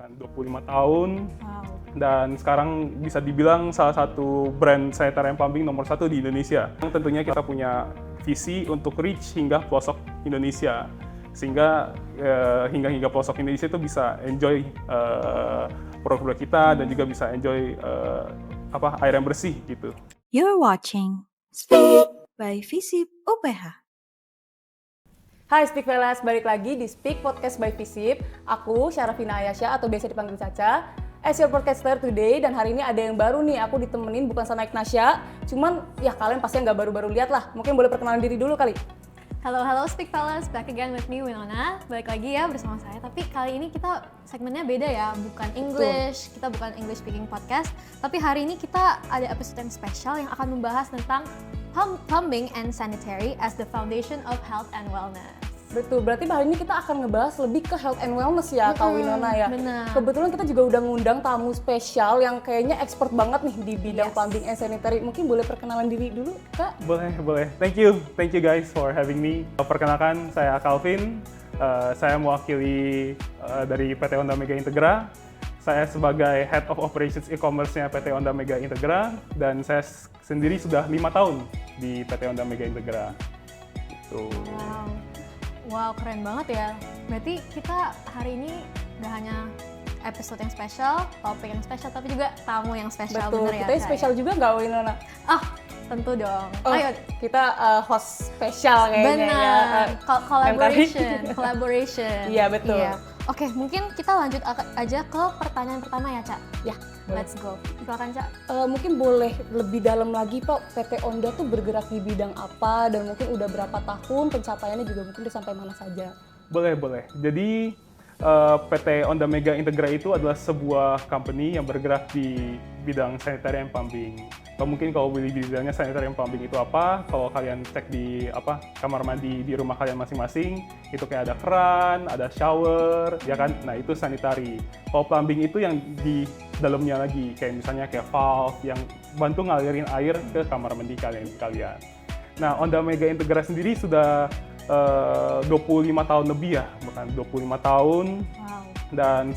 bahkan 25 tahun. Wow. Dan sekarang bisa dibilang salah satu brand sanitarium plumbing nomor 1 di Indonesia. Tentunya kita punya visi untuk reach hingga pelosok Indonesia, sehingga hingga pelosok Indonesia itu bisa enjoy produk-produk kita dan juga bisa enjoy air yang bersih gitu. You're watching Speak by Visip UPH. Hai Speak Fellas, balik lagi di Speak Podcast by Visip. Aku Syarafina Ayasha atau biasa dipanggil Caca, as your podcaster today. Dan hari ini ada yang baru nih, aku ditemenin bukan sama Ignacia. Cuman ya kalian pasti nggak baru-baru lihat lah. Mungkin boleh perkenalan diri dulu kali. Halo Speak Fellas, back again with me Winona. Balik lagi ya bersama saya, tapi kali ini kita segmennya beda ya, bukan English, kita bukan English speaking podcast. Tapi hari ini kita ada episode yang spesial yang akan membahas tentang plumbing and sanitary as the foundation of health and wellness. Betul, berarti hari ini kita akan ngebahas lebih ke health and wellness ya, Kak Winona ya. Benar. Kebetulan kita juga udah ngundang tamu spesial yang kayaknya expert banget nih di bidang plumbing and sanitary. Mungkin boleh perkenalan diri dulu, Kak? Boleh. Thank you guys for having me. Perkenalkan, saya Calvin. Saya mewakili dari PT Onda Mega Integra. Saya sebagai Head of Operations E-commerce-nya PT Onda Mega Integra, dan saya sendiri sudah 5 tahun di PT Onda Mega Integra. Gitu. Wow, keren banget ya. Berarti kita hari ini gak hanya episode yang spesial, topik yang spesial, tapi juga tamu yang spesial. Betul, bener ya? kita spesial juga nggak Winona? Tentu dong. Ayo, kita host spesial kayaknya ya. Collaboration. Iya, betul. Iya. Oke, mungkin kita lanjut aja ke pertanyaan pertama ya, Cak. Ya, let's go. Silakan, Cak. Mungkin boleh lebih dalam lagi, Pak, PT Onda tuh bergerak di bidang apa dan mungkin udah berapa tahun, pencapaiannya juga mungkin udah sampai mana saja? Boleh. Jadi PT Onda Mega Integra itu adalah sebuah company yang bergerak di bidang sanitarium plumbing. Mungkin kalau bidangnya sanitarium plumbing itu apa? Kalau kalian cek di kamar mandi di rumah kalian masing-masing, itu kayak ada keran, ada shower, ya kan? Nah, itu sanitary. Kalau plumbing itu yang di dalamnya lagi, kayak misalnya kayak valve yang bantu ngalirin air ke kamar mandi kalian. Nah, Onda Mega Integra sendiri sudah 25 tahun lebih ya, bukan 25 tahun. Wow. Dan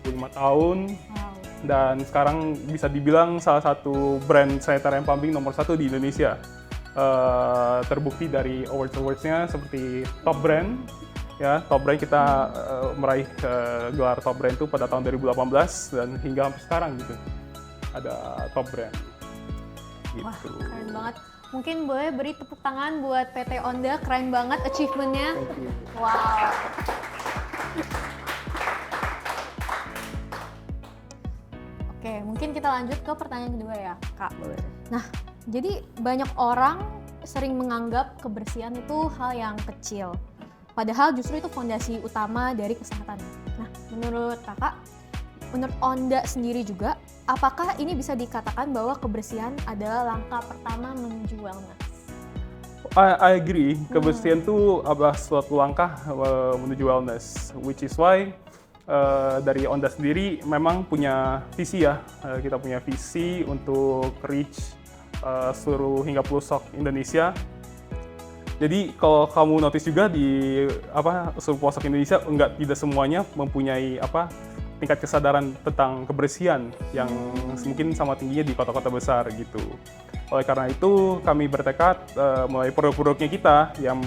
25 tahun. Wow. Dan sekarang bisa dibilang salah satu brand sanitarium plumbing nomor 1 di Indonesia. Terbukti dari awards-nya seperti Top Brand. Ya, Top Brand kita meraih gelar Top Brand itu pada tahun 2018 dan hingga sampai sekarang gitu. Ada Top Brand. Gitu. Wah, keren banget. Mungkin boleh beri tepuk tangan buat PT Onda, keren banget achievement-nya. Wow. Oke, mungkin kita lanjut ke pertanyaan kedua ya, Kak. Boleh. Nah, jadi banyak orang sering menganggap kebersihan itu hal yang kecil. Padahal justru itu fondasi utama dari kesehatan. Nah, menurut Kakak, menurut Onda sendiri juga, apakah ini bisa dikatakan bahwa kebersihan adalah langkah pertama menuju wellness? I agree, kebersihan itu adalah suatu langkah menuju wellness, which is why dari Onda sendiri memang punya visi ya, kita punya visi untuk reach seluruh hingga pelosok Indonesia. Jadi kalau kamu notice juga di seluruh pelosok Indonesia tidak semuanya mempunyai tingkat kesadaran tentang kebersihan yang mungkin sama tingginya di kota-kota besar gitu. Oleh karena itu kami bertekad melalui produk-produknya kita yang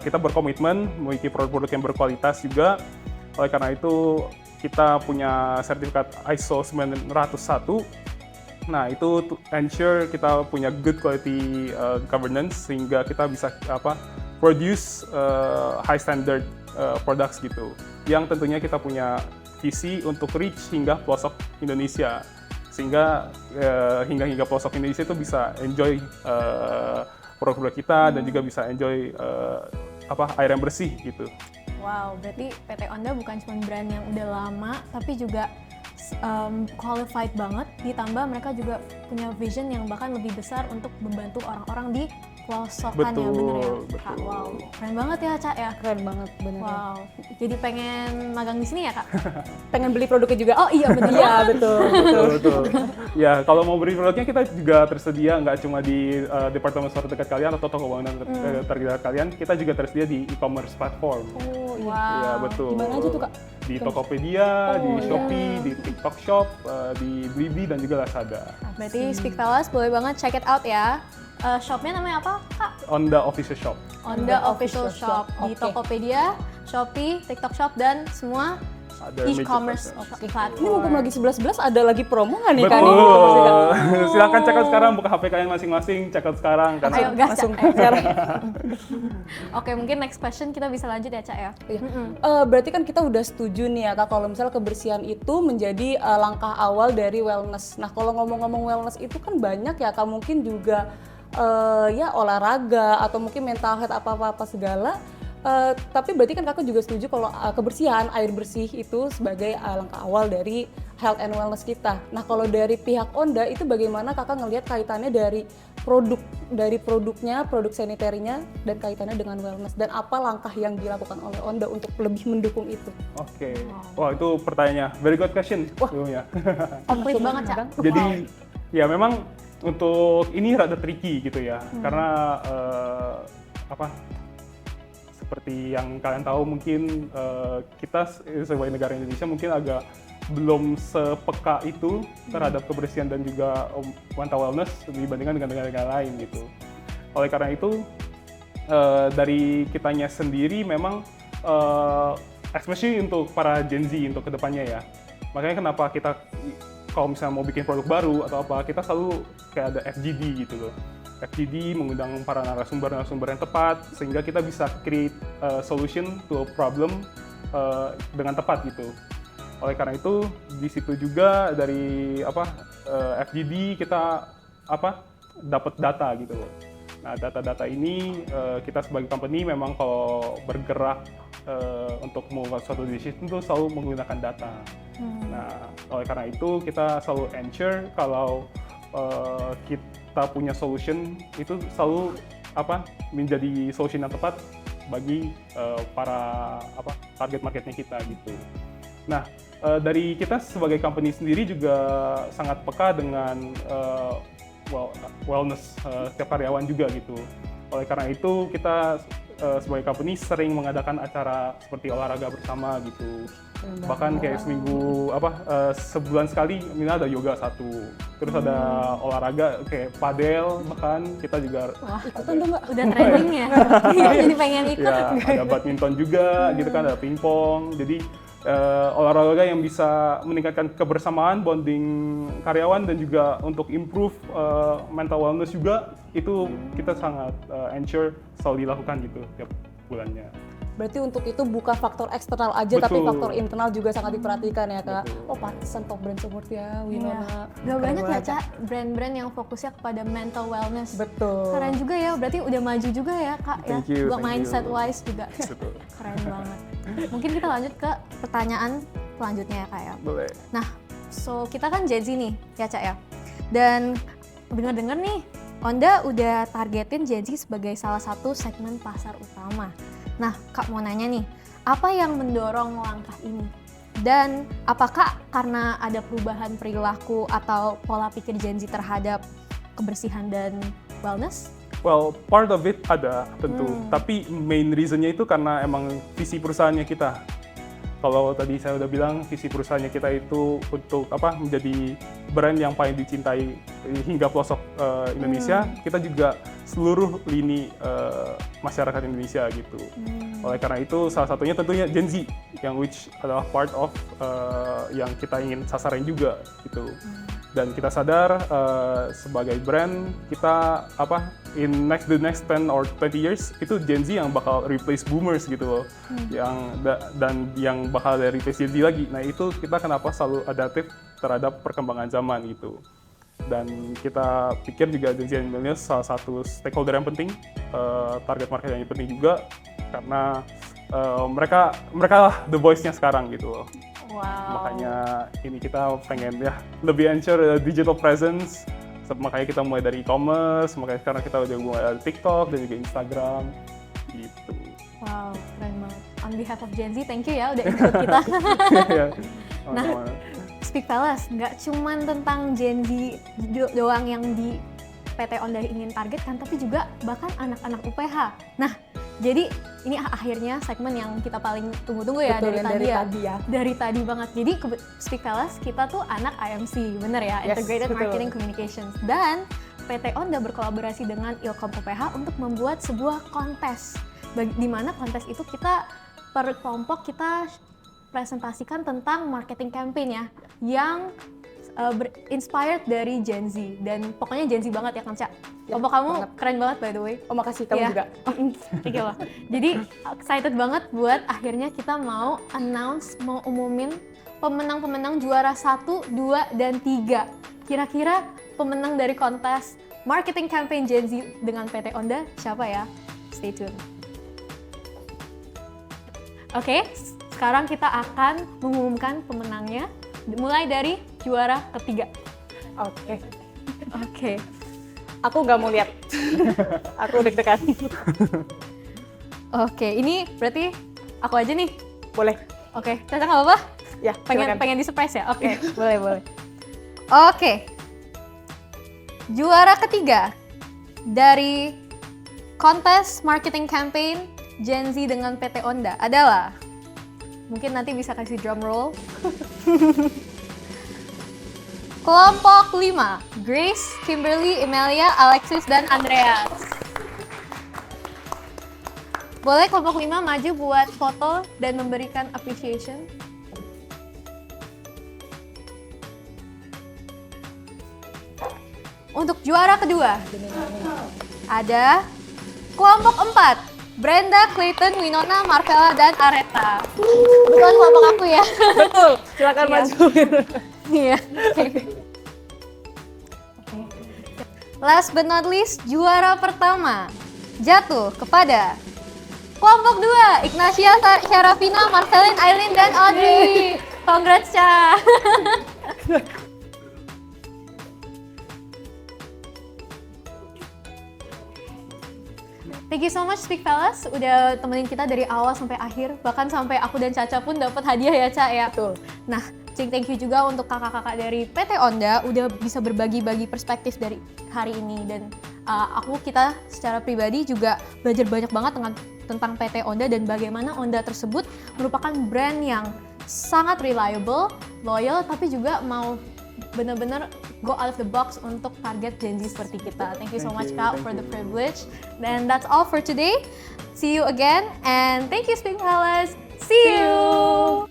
kita berkomitmen memiliki produk-produk yang berkualitas juga. Oleh karena itu kita punya sertifikat ISO 90001. Nah, itu to ensure kita punya good quality governance sehingga kita bisa produce high standard products gitu. Yang tentunya kita punya visi untuk reach hingga pelosok Indonesia, sehingga hingga pelosok Indonesia itu bisa enjoy produk-produk kita dan juga bisa enjoy air yang bersih gitu. Wow, berarti PT Onda bukan cuma brand yang udah lama, tapi juga qualified banget, ditambah mereka juga punya vision yang bahkan lebih besar untuk membantu orang-orang di pelosokan ya, bener ya? Betul. Wow, keren banget ya, Cak ya? Keren banget, bener. Wow, jadi pengen magang di sini ya, Kak? Pengen beli produknya juga? Oh iya, bener. Iya, betul. Ya, kalau mau beli produknya kita juga tersedia, nggak cuma di departemen store terdekat kalian atau toko bangunan terdekat kalian, kita juga tersedia di e-commerce platform. Oh iya. Wow. Iya, betul. Gimana aja tuh, Kak? di Tokopedia, di Oh, iya. Shopee, di TikTok Shop, di Blibli dan juga Lazada. Berarti Speak Fellas boleh banget check it out ya. Shopnya namanya apa, Kak? On the official shop. On the official shop. Di Oke. Tokopedia, Shopee, TikTok Shop, dan semua Ada e-commerce major platform. Ini mumpung lagi 11-11 ada lagi promo nggak nih Kak? Betul. Silakan check out sekarang, buka HP kalian masing-masing, check out sekarang karena Ayo gas, Langsung Cak. share. Oke, mungkin next question kita bisa lanjut ya, Cak ya. Iya. Berarti kan kita udah setuju nih ya Kak, kalau misalnya kebersihan itu menjadi langkah awal dari wellness. Nah kalau ngomong-ngomong wellness itu kan banyak ya Kak, mungkin juga ya olahraga atau mungkin mental health apa-apa segala. Tapi berarti kan Kakak juga setuju kalau kebersihan, air bersih itu sebagai langkah awal dari health and wellness kita. Nah kalau dari pihak Onda itu bagaimana Kakak ngelihat kaitannya dari produknya, produk sanitarinya, dan kaitannya dengan wellness, dan apa langkah yang dilakukan oleh Onda untuk lebih mendukung itu? Oke. Wah, itu pertanyaannya very good question sebelumnya. Komplit banget, Cak. Jadi ya memang untuk ini rada tricky gitu ya. Karena seperti yang kalian tahu mungkin kita sebagai negara Indonesia mungkin agak belum sepeka itu terhadap kebersihan dan juga mental wellness dibandingkan dengan negara-negara lain gitu. Oleh karena itu dari kitanya sendiri memang especially untuk para Gen Z untuk kedepannya ya. Makanya kenapa kita kalau misalnya mau bikin produk baru atau apa, kita selalu kayak ada FGD gitu loh. FGD mengundang para narasumber yang tepat sehingga kita bisa create solution to a problem dengan tepat gitu. Oleh karena itu di situ juga dari FGD kita dapat data gitu loh. Nah data-data ini kita sebagai company memang kalau bergerak untuk membuat suatu decision itu selalu menggunakan data. Nah oleh karena itu kita selalu ensure kalau kita punya solution itu selalu menjadi solution yang tepat bagi para target marketnya kita gitu. Nah dari kita sebagai company sendiri juga sangat peka dengan wellness setiap karyawan juga gitu. Oleh karena itu kita sebagai company sering mengadakan acara seperti olahraga bersama gitu. Bahkan kayak seminggu sebulan sekali minimal ada yoga satu, terus ada olahraga kayak padel, bahkan kita juga Ikutan dong Mbak. Udah trending ya? Jadi pengen ikut. ya ada badminton juga gitu kan, ada pingpong. Jadi olahraga yang bisa meningkatkan kebersamaan, bonding karyawan dan juga untuk improve mental wellness juga itu kita sangat ensure selalu dilakukan gitu tiap bulannya. Berarti untuk itu bukan faktor eksternal aja, tapi Betul. faktor internal juga sangat diperhatikan ya Kak. Betul. Oh pantesan top brand support ya Winona. Gak Keren banyak ya, banget. Cak, brand-brand yang fokusnya kepada mental wellness. Betul. Keren juga ya, berarti udah maju juga ya, Kak. Thank ya. you, Buat thank mindset you. wise juga. Betul. Keren banget. Mungkin kita lanjut ke pertanyaan selanjutnya ya, Kak ya. Boleh. Nah, so kita kan Gen Z nih, ya Cak ya. Dan dengar-dengar nih, Onda udah targetin Gen Z sebagai salah satu segmen pasar utama. Nah, Kak mau nanya nih, apa yang mendorong langkah ini? Dan apakah karena ada perubahan perilaku atau pola pikir Gen Z terhadap kebersihan dan wellness? Well, part of it ada tentu, tapi main reasonnya itu karena emang visi perusahaannya kita. Kalau tadi saya udah bilang visi perusahaannya kita itu untuk menjadi brand yang paling dicintai hingga pelosok Indonesia, kita juga seluruh lini masyarakat Indonesia gitu. Oleh karena itu salah satunya tentunya Gen Z yang which adalah part of yang kita ingin sasaran juga gitu. Dan kita sadar sebagai brand kita in the next 10 or 20 years itu Gen Z yang bakal replace boomers gitu loh. Dan yang bakal replace Gen Z lagi. Nah, itu kita kenapa selalu adaptif terhadap perkembangan zaman gitu. Dan kita pikir juga Gen Z dan millennials salah satu stakeholder yang penting, target market yang penting juga karena mereka lah the voice-nya sekarang gitu loh. Wow. Makanya ini kita pengen ya lebih ensure digital presence. Makanya kita mulai dari e-commerce, makanya sekarang kita udah mulai dari TikTok dan juga Instagram gitu. Wow, keren banget. On behalf of Gen Z, thank you ya udah ikut kita. Ya, Nah, sama-sama. Speak Fellas, nggak cuman tentang Gen Z doang yang di PT Onda ingin targetkan, tapi juga bahkan anak-anak UPH. Nah, Jadi ini akhirnya segmen yang kita paling tunggu-tunggu ya Betul, dari yang tadi dari ya. tadi ya. Dari tadi banget. Jadi Speak Fellas kita tuh anak IMC, bener ya? Yes, Integrated betul. Marketing Communications. Dan PT Onda berkolaborasi dengan Ilkom UPH untuk membuat sebuah kontes. Di mana kontes itu kita per kelompok kita presentasikan tentang marketing campaign ya, yang inspired dari Gen Z, dan pokoknya Gen Z banget ya Kang Ca. Ya, Kelompok kamu banget. keren banget by the way. Oh makasih, kamu Iya. juga. Thank you loh. Jadi excited banget buat akhirnya kita mau umumin pemenang-pemenang juara 1, 2, dan 3. Kira-kira pemenang dari kontes marketing campaign Gen Z dengan PT Onda siapa ya? Stay tune. Oke, sekarang kita akan mengumumkan pemenangnya mulai dari juara ketiga. Oke. Oke. Aku nggak mau lihat. Aku deg-degan. Oke, ini berarti aku aja nih. Boleh. Oke, Caca nggak apa-apa? Ya, silakan. Pengen di surprise ya? Oke, boleh. Oke. Juara ketiga dari kontes marketing campaign Gen Z dengan PT Onda adalah, mungkin nanti bisa kasih drum roll. Kelompok 5, Grace, Kimberly, Emilia, Alexis, dan Andreas. Boleh kelompok 5 maju buat foto dan memberikan appreciation. Untuk juara kedua, ada kelompok 4, Brenda, Clayton, Winona, Marvella, dan Areta. Bukan kelompok aku ya. Betul. Silakan Iya. maju. Iya. Last but not least, juara pertama jatuh kepada kelompok 2, Ignacia, Syarafina, Marcelin, Aileen, dan Audrey. Congrats, Ca. Thank you so much Speak Fellas udah temenin kita dari awal sampai akhir, bahkan sampai aku dan Caca pun dapat hadiah ya, Ca ya. Betul. Nah, thank you juga untuk kakak-kakak dari PT Onda udah bisa berbagi-bagi perspektif dari hari ini, dan kita secara pribadi juga belajar banyak banget tentang PT Onda dan bagaimana Onda tersebut merupakan brand yang sangat reliable, loyal, tapi juga mau benar-benar go out of the box untuk target Gen Z seperti kita. Thank you so much Kak for the privilege. And that's all for today. See you again and thank you Speak Fellas. See you.